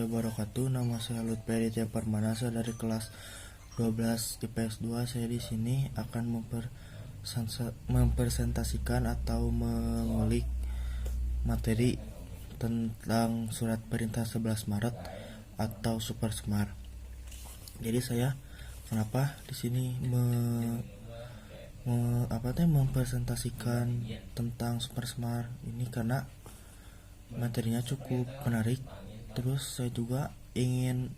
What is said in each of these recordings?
wabarakatuh. Nama saya Lutfi Aditya Permanasa dari kelas 12 IPS 2. Saya di sini akan mempresentasikan atau mengulik materi tentang surat perintah 11 Maret atau Super Semar. Jadi saya kenapa di sini mempresentasikan tentang Super Semar ini karena materinya cukup menarik. Terus saya juga ingin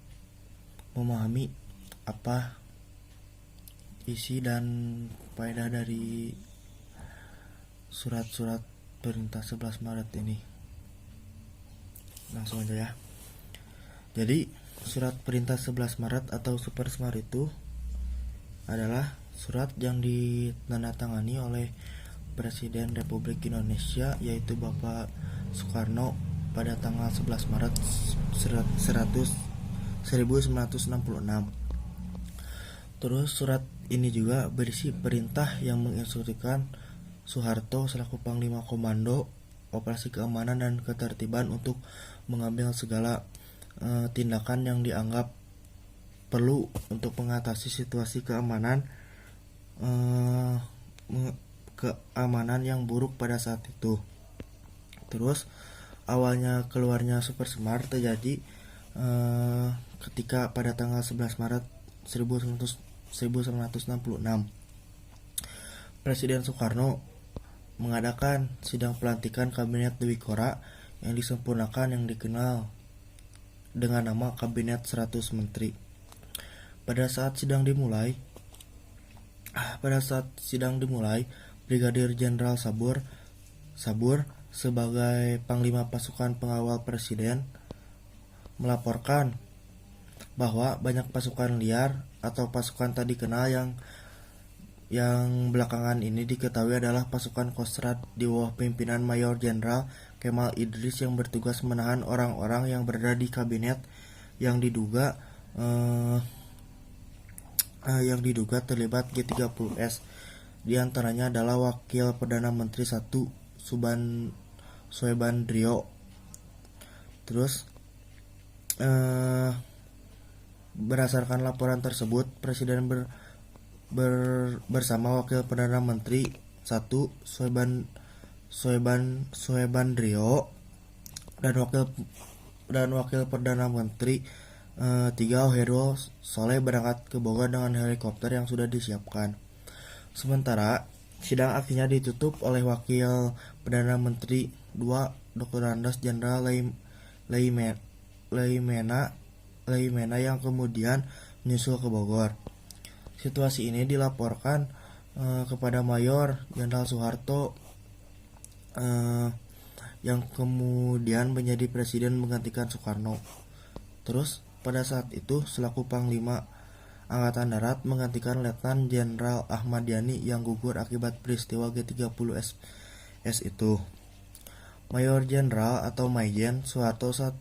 memahami apa isi dan faedah dari surat-surat perintah 11 Maret ini. Langsung aja ya. Jadi surat perintah 11 Maret atau Super Semar itu adalah surat yang ditandatangani oleh Presiden Republik Indonesia, yaitu Bapak Soekarno pada tanggal 11 Maret 1966. Terus surat ini juga berisi perintah yang menginstruksikan Soeharto selaku Panglima Komando Operasi Keamanan dan Ketertiban untuk mengambil segala tindakan yang dianggap perlu untuk mengatasi situasi keamanan yang buruk pada saat itu. Terus awalnya keluarnya Super Semar terjadi ketika pada tanggal 11 Maret 1966 Presiden Soekarno mengadakan sidang pelantikan Kabinet Dwi Kora yang disempurnakan yang dikenal dengan nama Kabinet 100 Menteri. Pada saat sidang dimulai, Brigadir Jenderal Sabur sebagai Panglima Pasukan Pengawal Presiden melaporkan bahwa banyak pasukan liar atau pasukan tak dikenal yang belakangan ini diketahui adalah pasukan Kostrad di bawah pimpinan Mayor Jenderal Kemal Idris yang bertugas menahan orang-orang yang berada di kabinet yang diduga terlibat G30S. Di antaranya adalah Wakil Perdana Menteri 1 Soebandrio. Terus berdasarkan laporan tersebut, Presiden bersama Wakil Perdana Menteri 1 Soebandrio dan Wakil Perdana Menteri 3 Oherul Soleh berangkat ke Bogor dengan helikopter yang sudah disiapkan. Sementara sidang akhirnya ditutup oleh Wakil Perdana Menteri 2 Dr. Andes Jenderal Leimena yang kemudian menyusul ke Bogor. Situasi ini dilaporkan kepada Mayor Jenderal Soeharto yang kemudian menjadi presiden menggantikan Soekarno. Terus pada saat itu selaku Panglima Angkatan Darat menggantikan Letnan Jenderal Ahmad Yani yang gugur akibat peristiwa G30S itu. Mayor Jenderal atau Maijen Soeharto saat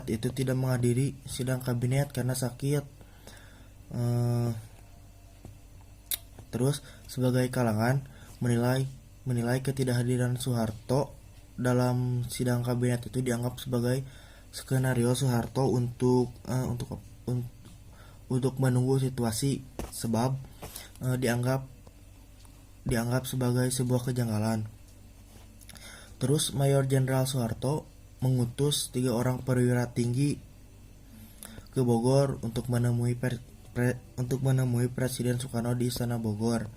itu tidak menghadiri sidang kabinet karena sakit. Terus sebagai kalangan menilai ketidakhadiran Soeharto dalam sidang kabinet itu dianggap sebagai skenario Soeharto untuk menunggu situasi, sebab dianggap sebagai sebuah kejanggalan. Terus Mayor Jenderal Soeharto mengutus 3 orang perwira tinggi ke Bogor untuk menemui Presiden Soekarno di Istana Bogor,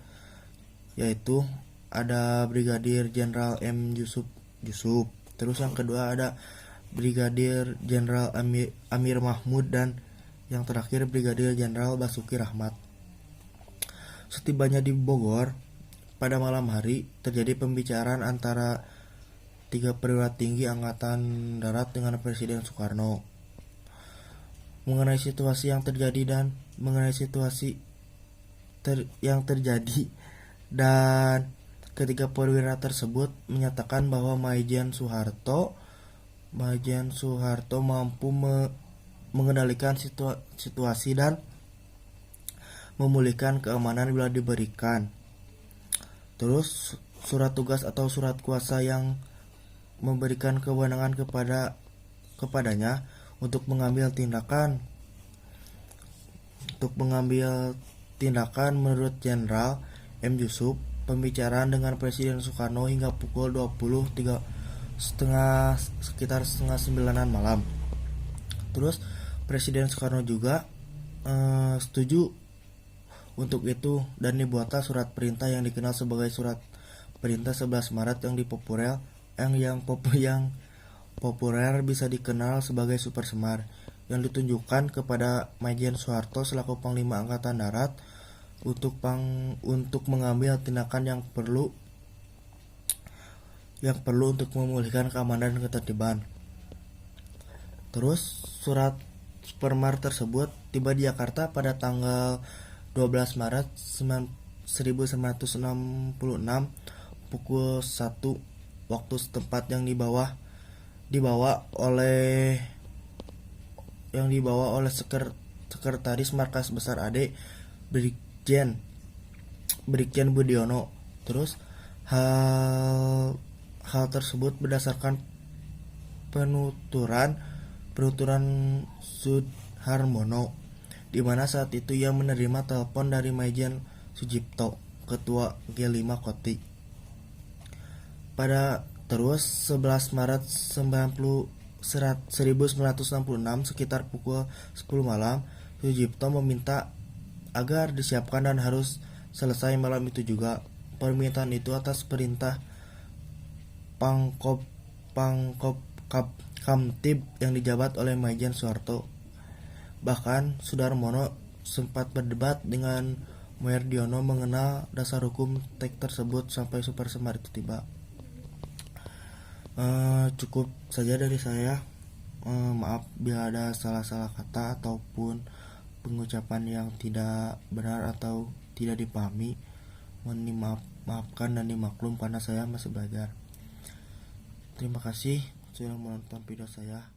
yaitu ada Brigadir Jenderal M. Yusuf. Terus yang kedua ada Brigadir Jenderal Amir Mahmud dan yang terakhir Brigadir Jenderal Basuki Rahmat. Setibanya di Bogor pada malam hari terjadi pembicaraan antara 3 perwira tinggi Angkatan Darat dengan Presiden Soekarno mengenai situasi yang terjadi dan ketiga perwira tersebut menyatakan bahwa Maijen Soeharto mampu mengendalikan situasi dan memulihkan keamanan bila diberikan. Terus surat tugas atau surat kuasa yang memberikan kewenangan kepadanya untuk mengambil tindakan. Menurut Jenderal M. Yusuf, pembicaraan dengan Presiden Soekarno hingga pukul 23 sekitar setengah 9 malam. Terus Presiden Soekarno juga setuju untuk itu dan dibuatlah surat perintah yang dikenal sebagai Surat Perintah 11 Maret yang populer bisa dikenal sebagai Super Semar, yang ditunjukkan kepada Maijen Soeharto selaku Panglima Angkatan Darat untuk mengambil tindakan yang perlu untuk memulihkan keamanan dan ketertiban. Terus surat Supermar tersebut tiba di Jakarta pada tanggal 12 Maret 1966 pukul 1 waktu setempat, yang dibawa oleh Sekretaris Markas Besar AD Brigjen Budiono. Terus hal tersebut berdasarkan penuturan Sudarmono, di mana saat itu ia menerima telepon dari Maijen Sujipto, Ketua G5 Koti. Pada 11 Maret 1966 sekitar pukul 10 malam, Sujipto meminta agar disiapkan dan harus selesai malam itu juga. Permintaan itu atas perintah Kamtib yang dijabat oleh Maijen Soeharto. Bahkan Sudarmono sempat berdebat dengan Mardiono mengenal dasar hukum teks tersebut sampai Super Semar itu tiba. Cukup saja dari saya. Maaf bila ada salah-salah kata ataupun pengucapan yang tidak benar atau tidak dipahami. Mohon maafkan dan dimaklum karena saya masih belajar. Terima kasih sudah menonton video saya.